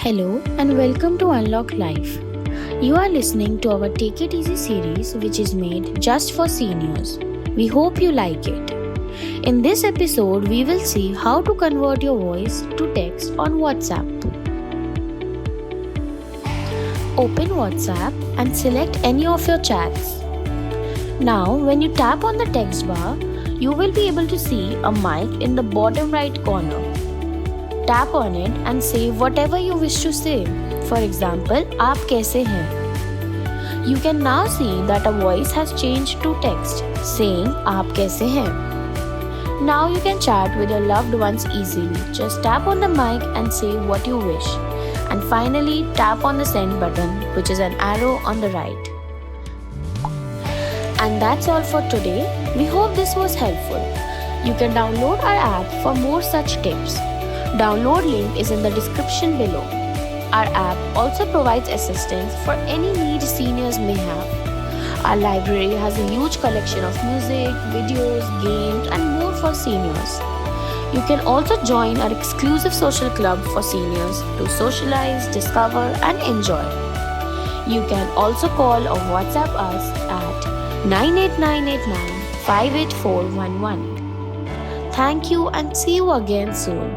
Hello and welcome to UnlockLife. You are listening to our Take It Easy series, which is made just for seniors. We hope you like it. In this episode, we will see how to convert your voice to text on WhatsApp. Open WhatsApp and select any of your chats. Now, when you tap on the text bar, you will be able to see a mic in the bottom right corner. Tap on it and say whatever you wish to say. For example, "आप कैसे हैं?" You can now see that a voice has changed to text, saying "आप कैसे हैं?" Now you can chat with your loved ones easily. Just tap on the mic and say what you wish. And finally, tap on the send button, which is an arrow on the right. And that's all for today. We hope this was helpful. You can download our app for more such tips. Download link is in the description below. Our app also provides assistance for any need seniors may have. Our library has a huge collection of music, videos, games, and more for seniors. You can also join our exclusive social club for seniors to socialize, discover, and enjoy. You can also call or WhatsApp us at 98989 58411. Thank you and see you again soon.